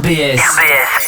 RBS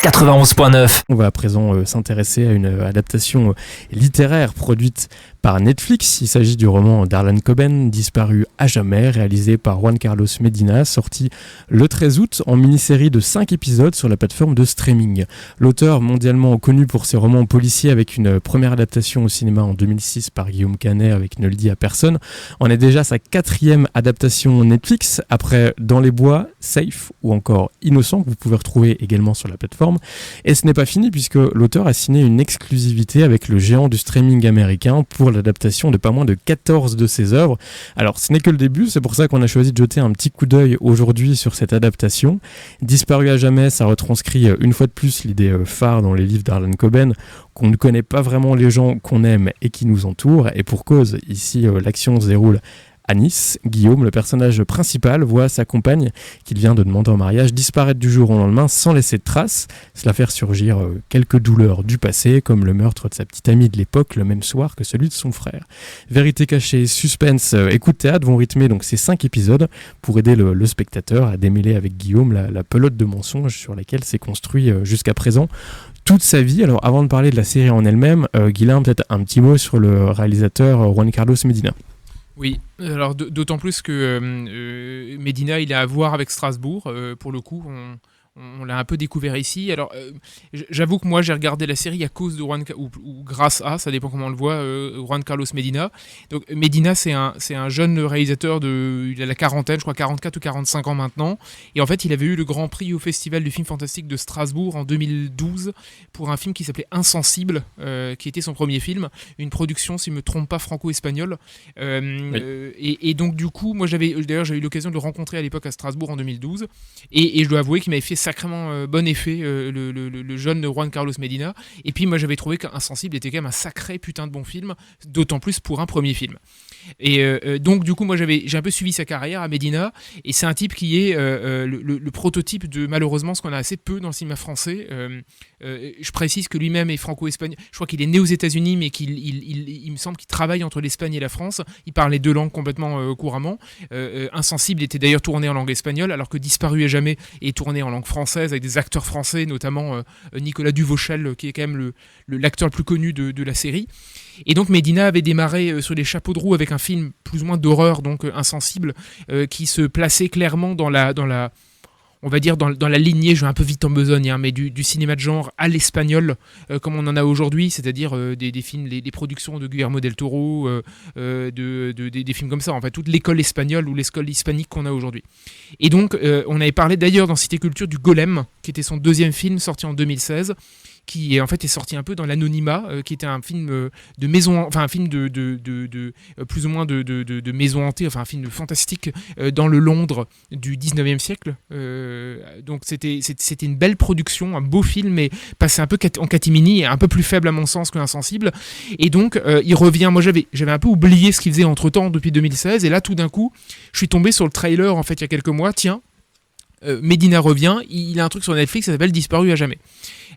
91.9. On va à présent s'intéresser à une adaptation littéraire produite par Netflix. Il s'agit du roman d'Harlan Coben, Disparu à jamais, réalisé par Juan Carlos Medina, sorti le 13 août en mini-série de 5 épisodes sur la plateforme de streaming. L'auteur, mondialement connu pour ses romans policiers avec une première adaptation au cinéma en 2006 par Guillaume Canet avec Ne le dis à personne, en est déjà sa 4e adaptation Netflix, après Dans les bois, Safe ou encore Innocent, que vous pouvez retrouver également sur la plateforme. Et ce n'est pas fini puisque l'auteur a signé une exclusivité avec le géant du streaming américain pour l'adaptation de pas moins de 14 de ses œuvres. Alors ce n'est que le début, c'est pour ça qu'on a choisi de jeter un petit coup d'œil aujourd'hui sur cette adaptation. Disparu à jamais, ça retranscrit une fois de plus l'idée phare dans les livres d'Harlan Coben, qu'on ne connaît pas vraiment les gens qu'on aime et qui nous entourent, et pour cause, ici l'action se déroule à Nice. Guillaume, le personnage principal, voit sa compagne, qu'il vient de demander en mariage, disparaître du jour au lendemain sans laisser de traces. Cela fait ressurgir quelques douleurs du passé, comme le meurtre de sa petite amie de l'époque le même soir que celui de son frère. Vérité cachée, suspense et coup de théâtre vont rythmer donc ces 5 épisodes pour aider le spectateur à démêler avec Guillaume la pelote de mensonges sur laquelle s'est construit jusqu'à présent toute sa vie. Alors avant de parler de la série en elle-même, Guilain, peut-être un petit mot sur le réalisateur Juan Carlos Medina. Oui, alors d'autant plus que Medina, il a à voir avec Strasbourg. Pour le coup, on l'a un peu découvert ici. Alors, j'avoue que moi, j'ai regardé la série à cause de ou grâce à, ça dépend comment on le voit, Juan Carlos Medina. Donc, Medina, c'est un jeune réalisateur il a la quarantaine, je crois 44 ou 45 ans maintenant. Et en fait, il avait eu le Grand Prix au Festival du film fantastique de Strasbourg en 2012 pour un film qui s'appelait Insensible, qui était son premier film. Une production, si je ne me trompe pas, franco-espagnole. Oui. Et donc, du coup, moi, j'ai eu l'occasion de le rencontrer à l'époque à Strasbourg en 2012. Et je dois avouer qu'il m'avait fait sacrément bon effet, le jeune Juan Carlos Medina. Et puis moi j'avais trouvé qu'Insensible était quand même un sacré putain de bon film, d'autant plus pour un premier film. Et donc du coup moi j'ai un peu suivi sa carrière à Medina, et c'est un type qui est le prototype de malheureusement ce qu'on a assez peu dans le cinéma français. Je précise que lui-même est franco-espagnol, je crois qu'il est né aux États-Unis, mais il me semble qu'il travaille entre l'Espagne et la France. Il parle les deux langues complètement couramment. Insensible était d'ailleurs tourné en langue espagnole, alors que Disparu à jamais est tourné en langue française avec des acteurs français, notamment Nicolas Duvauchel, qui est quand même l'acteur le plus connu de la série. Et donc Medina avait démarré sur les chapeaux de roue avec un film plus ou moins d'horreur, donc Insensible, qui se plaçait clairement dans la on va dire dans la lignée, je vais un peu vite en besogne, mais du cinéma de genre à l'espagnol, comme on en a aujourd'hui, c'est-à-dire des films, des productions de Guillermo del Toro, des films comme ça, en fait, toute l'école espagnole ou l'école hispanique qu'on a aujourd'hui. Et donc, on avait parlé d'ailleurs dans Cité Culture du Golem, qui était son 2e film sorti en 2016, qui en fait est sorti un peu dans l'anonymat, qui était un film de maison, enfin un film de plus ou moins de maison hantée, enfin un film fantastique dans le Londres du 19e siècle. Donc c'était une belle production, un beau film, mais passé un peu en catimini et un peu plus faible à mon sens que Insensible. Et donc il revient. Moi j'avais un peu oublié ce qu'il faisait entre temps depuis 2016, et là tout d'un coup je suis tombé sur le trailer en fait il y a quelques mois. Tiens, Medina revient, il a un truc sur Netflix, ça s'appelle Disparu à jamais.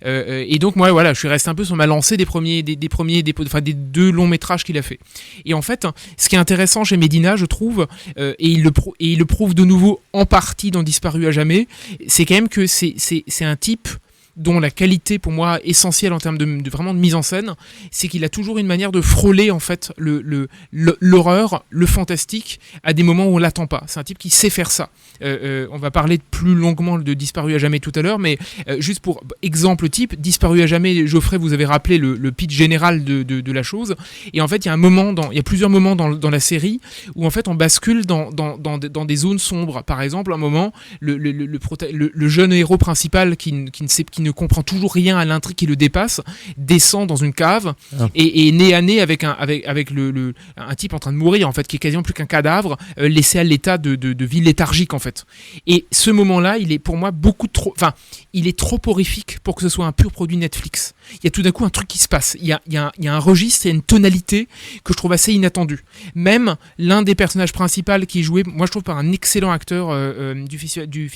Et donc moi voilà, je suis resté un peu sur ma lancée des 2 longs métrages qu'il a fait. Et en fait, ce qui est intéressant chez Medina, je trouve, et il le prouve de nouveau en partie dans Disparu à jamais, c'est quand même que c'est un type dont la qualité pour moi essentielle en termes de vraiment de mise en scène, c'est qu'il a toujours une manière de frôler en fait l'horreur, le fantastique à des moments où on l'attend pas. C'est un type qui sait faire ça. On va parler plus longuement de Disparu à jamais tout à l'heure, mais juste pour exemple type, Disparu à jamais, Geoffrey, vous avez rappelé le pitch général de la chose, et en fait il y a plusieurs moments dans la série où en fait on bascule dans des zones sombres. Par exemple, un moment, le jeune héros principal qui ne comprend toujours rien à l'intrigue qui le dépasse, descend dans une cave et est nez à nez avec un type en train de mourir, en fait, qui est quasiment plus qu'un cadavre, laissé à l'état de vie léthargique, en fait. Et ce moment-là, il est pour moi il est trop horrifique pour que ce soit un pur produit Netflix. Il y a tout d'un coup un truc qui se passe. Il y a un registre, il y a une tonalité que je trouve assez inattendue. Même l'un des personnages principaux qui est joué, moi je trouve, par un excellent acteur du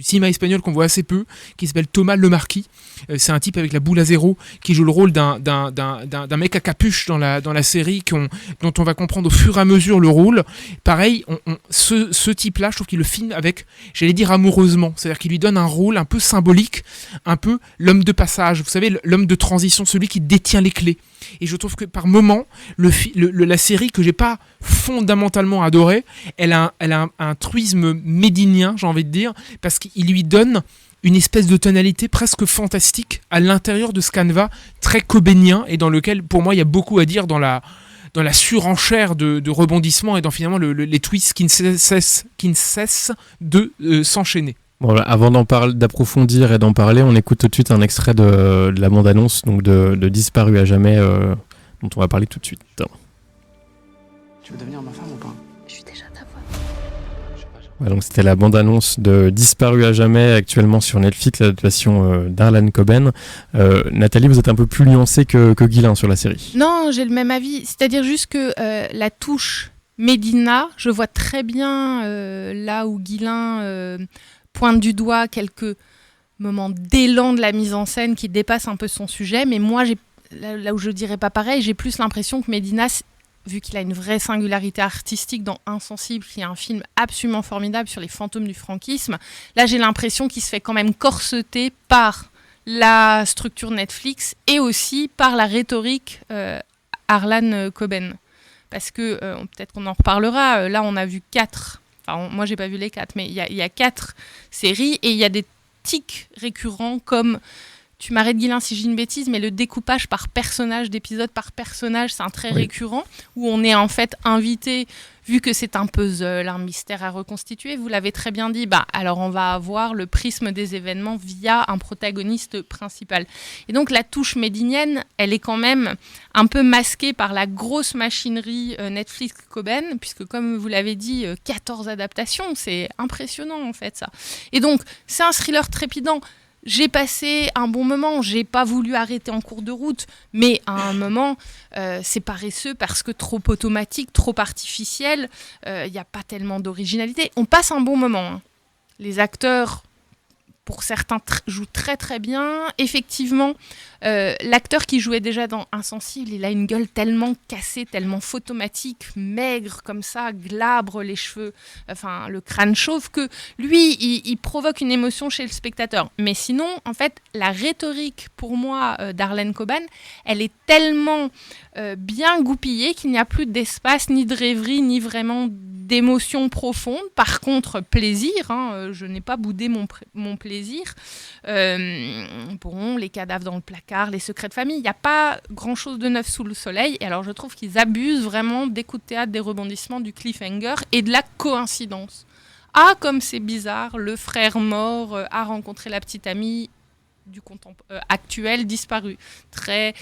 cinéma espagnol qu'on voit assez peu, qui s'appelle Thomas Lemarquis. C'est un type avec la boule à zéro qui joue le rôle d'un mec à capuche dans la série dont on va comprendre au fur et à mesure le rôle. Pareil, ce type-là, je trouve qu'il le filme avec, j'allais dire amoureusement, c'est-à-dire qu'il lui donne un rôle un peu symbolique, un peu l'homme de passage, vous savez, l'homme de transition, celui qui détient les clés. Et je trouve que par moment, la série que j'ai pas fondamentalement adorée, elle a un truisme médinien, j'ai envie de dire, parce qu'il lui donne une espèce de tonalité presque fantastique à l'intérieur de ce canevas très cobénien et dans lequel, pour moi, il y a beaucoup à dire dans la surenchère de rebondissements et dans finalement les twists qui ne cessent de s'enchaîner. Bon, avant d'approfondir et d'en parler, on écoute tout de suite un extrait de la bande-annonce donc de Disparu à jamais, dont on va parler tout de suite. Tu veux devenir ma femme ou pas ? Je suis déjà ta femme. Ouais, donc c'était la bande-annonce de Disparu à jamais, actuellement sur Netflix, l'adaptation d'Harlan Coben. Nathalie, vous êtes un peu plus nuancée que Guylain sur la série. Non, j'ai le même avis. C'est-à-dire juste que la touche Médina, je vois très bien là où Guylain pointe du doigt quelques moments d'élan de la mise en scène qui dépassent un peu son sujet. Mais moi, là où je dirais pas pareil, j'ai plus l'impression que Médina, vu qu'il a une vraie singularité artistique dans Insensible, qui est un film absolument formidable sur les fantômes du franquisme, là j'ai l'impression qu'il se fait quand même corseter par la structure Netflix et aussi par la rhétorique Harlan Coben. Parce que, peut-être qu'on en reparlera, là on a vu 4, enfin moi j'ai pas vu les 4, mais il y a 4 séries et il y a des tics récurrents comme... Tu m'arrêtes Guylain si j'ai une bêtise, mais le découpage par personnage, d'épisode par personnage, c'est un trait récurrent, où on est en fait invité, vu que c'est un puzzle, un mystère à reconstituer, vous l'avez très bien dit, alors on va avoir le prisme des événements via un protagoniste principal. Et donc la touche médinienne, elle est quand même un peu masquée par la grosse machinerie Netflix-Coben, puisque comme vous l'avez dit, 14 adaptations, c'est impressionnant en fait ça. Et donc c'est un thriller trépidant. J'ai passé un bon moment, j'ai pas voulu arrêter en cours de route, mais à un moment, c'est paresseux parce que trop automatique, trop artificiel, il n'y a pas tellement d'originalité. On passe un bon moment, hein. Les acteurs, pour certains, jouent très très bien. Effectivement, l'acteur qui jouait déjà dans Insensible, il a une gueule tellement cassée, tellement photomatique, maigre comme ça, glabre, les cheveux, enfin le crâne chauve, que lui, il provoque une émotion chez le spectateur. Mais sinon, en fait, la rhétorique, pour moi, d'Harlan Coben, elle est tellement bien goupillée qu'il n'y a plus d'espace, ni de rêverie, ni vraiment d'émotion profonde. Par contre, plaisir, hein, je n'ai pas boudé mon plaisir. Les cadavres dans le placard, les secrets de famille, il n'y a pas grand-chose de neuf sous le soleil. Et alors, je trouve qu'ils abusent vraiment des coups de théâtre, des rebondissements, du cliffhanger et de la coïncidence. Ah, comme c'est bizarre, le frère mort a rencontré la petite amie du actuel disparu. Très...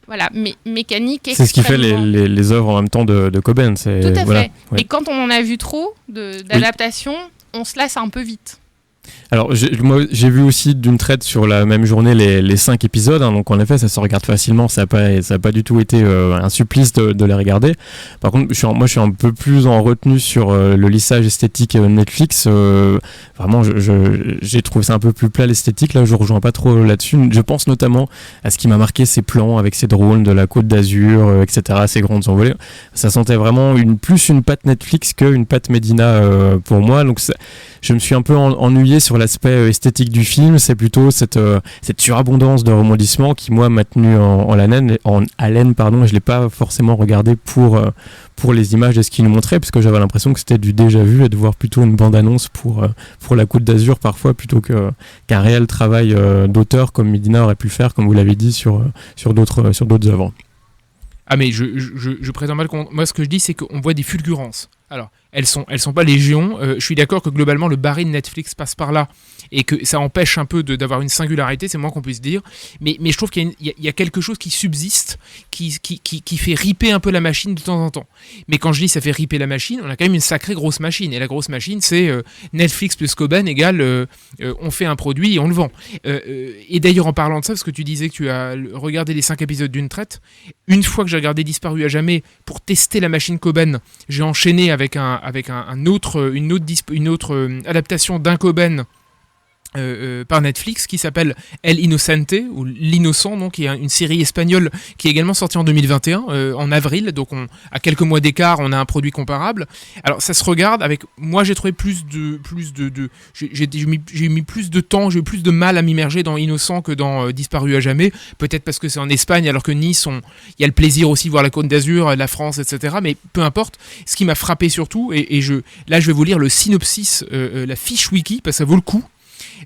Voilà, mécanique. C'est ce qui fait les œuvres en même temps de Coben. Tout à fait. Ouais. Et quand on en a vu trop d'adaptations, on se lasse un peu vite. Alors, moi, j'ai vu aussi d'une traite sur la même journée les 5 épisodes, hein, donc en effet, ça se regarde facilement, ça n'a pas du tout été un supplice de les regarder. Par contre, je suis un peu plus en retenue sur le lissage esthétique Netflix. Vraiment, j'ai trouvé ça un peu plus plat l'esthétique, là, je rejoins pas trop là-dessus. Je pense notamment à ce qui m'a marqué, ces plans avec ces drones de la Côte d'Azur, etc., ces grandes envolées. Ça sentait vraiment plus une patte Netflix qu'une patte Médina pour moi, donc je me suis un peu ennuyé sur l'aspect esthétique du film. C'est plutôt cette surabondance de rebondissements qui, moi, m'a tenu en haleine, et je l'ai pas forcément regardé pour les images et ce qu'il nous montrait, parce que j'avais l'impression que c'était du déjà vu et de voir plutôt une bande-annonce pour la Côte d'Azur parfois, plutôt qu'un réel travail d'auteur comme Médina aurait pu le faire, comme vous l'avez dit, sur d'autres œuvres. Ah mais je présente mal. Moi ce que je dis c'est qu'on voit des fulgurances. Alors elles sont pas légion. Je suis d'accord que globalement le baril de Netflix passe par là et que ça empêche un peu d'avoir une singularité, c'est moins qu'on puisse dire. Mais je trouve qu'il y a quelque chose qui subsiste, qui fait riper un peu la machine de temps en temps. Mais quand je dis ça fait riper la machine, on a quand même une sacrée grosse machine. Et la grosse machine, c'est Netflix plus Coben égale on fait un produit et on le vend. Et d'ailleurs en parlant de ça, parce que tu disais que tu as regardé les 5 épisodes d'une traite, une fois que j'ai regardé Disparu à jamais pour tester la machine Coben, j'ai enchaîné avec une autre adaptation d'un Coben par Netflix qui s'appelle El Inocente ou L'Innocent, donc qui est une série espagnole qui est également sortie en 2021 en avril, donc à quelques mois d'écart on a un produit comparable. Alors ça se regarde avec, moi j'ai trouvé j'ai mis plus de temps, j'ai eu plus de mal à m'immerger dans Innocent que dans Disparu à jamais, peut-être parce que c'est en Espagne alors que Nice, il y a le plaisir aussi de voir la Côte d'Azur, la France, etc. Mais peu importe, ce qui m'a frappé surtout, là je vais vous lire le synopsis, la fiche wiki, parce que ça vaut le coup.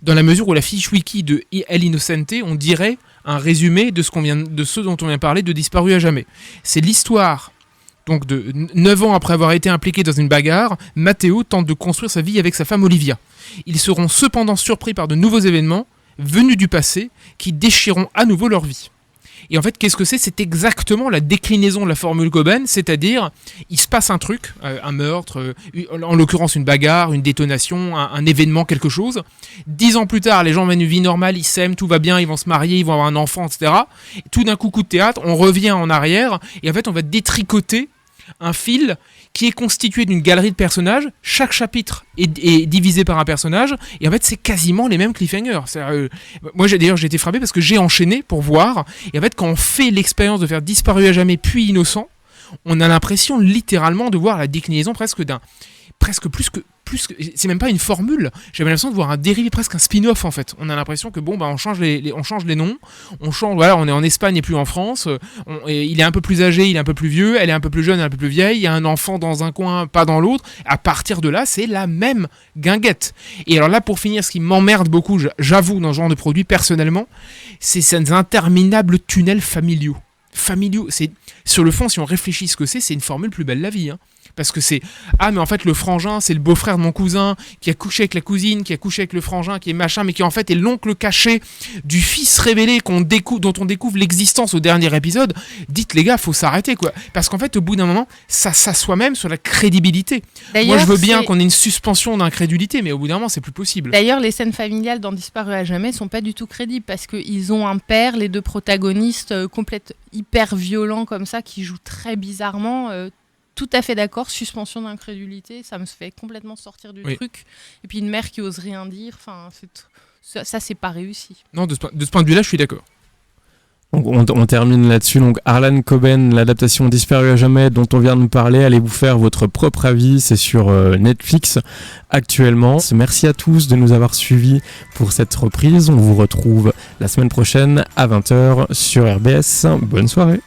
Dans la mesure où la fiche wiki de El Inocente, on dirait un résumé de ce dont on vient de parler, de Disparu à jamais. C'est l'histoire, donc de 9 ans après avoir été impliqué dans une bagarre, Matteo tente de construire sa vie avec sa femme Olivia. Ils seront cependant surpris par de nouveaux événements, venus du passé, qui déchireront à nouveau leur vie. Et en fait, qu'est-ce que c'est ? C'est exactement la déclinaison de la formule Coben, c'est-à-dire, il se passe un truc, un meurtre, en l'occurrence une bagarre, une détonation, un événement, quelque chose. 10 ans plus tard, les gens mènent une vie normale, ils s'aiment, tout va bien, ils vont se marier, ils vont avoir un enfant, etc. Et tout d'un coup de théâtre, on revient en arrière, et en fait, on va détricoter un fil qui est constitué d'une galerie de personnages. Chaque chapitre est divisé par un personnage, et en fait c'est quasiment les mêmes cliffhangers. Moi j'ai été frappé parce que j'ai enchaîné pour voir, et en fait quand on fait l'expérience de faire Disparu à jamais puis Innocent, on a l'impression littéralement de voir la déclinaison presque plus que c'est même pas une formule, j'avais l'impression de voir un dérivé, presque un spin-off en fait. On a l'impression que on change les noms, on est en Espagne et plus en France, il est un peu plus âgé, il est un peu plus vieux, elle est un peu plus jeune, elle est un peu plus vieille, il y a un enfant dans un coin, pas dans l'autre. À partir de là, c'est la même guinguette. Et alors là, pour finir, ce qui m'emmerde beaucoup, j'avoue, dans ce genre de produit personnellement, c'est ces interminables tunnels familiaux. C'est sur le fond, si on réfléchit ce que c'est une formule plus belle la vie, hein. Parce que c'est mais en fait le frangin c'est le beau-frère de mon cousin qui a couché avec la cousine, qui a couché avec le frangin, qui est machin, mais qui en fait est l'oncle caché du fils révélé dont on découvre l'existence au dernier épisode. Dites les gars, faut s'arrêter quoi, parce qu'en fait au bout d'un moment ça s'assoit même sur la crédibilité. D'ailleurs, moi je veux bien qu'on ait une suspension d'incrédulité, mais au bout d'un moment c'est plus possible. D'ailleurs les scènes familiales dans Disparu à jamais sont pas du tout crédibles, parce qu'ils ont un père, les deux protagonistes hyper violents comme ça, qui jouent très bizarrement. Tout à fait d'accord, suspension d'incrédulité, ça me fait complètement sortir du truc. Et puis une mère qui ose rien dire, ça c'est pas réussi. Non, de ce point de vue-là, je suis d'accord. Donc on termine là-dessus. Donc Harlan Coben, l'adaptation Disparu à jamais dont on vient de nous parler, allez vous faire votre propre avis, c'est sur Netflix actuellement. Merci à tous de nous avoir suivis pour cette reprise. On vous retrouve la semaine prochaine à 20h sur RBS. Bonne soirée.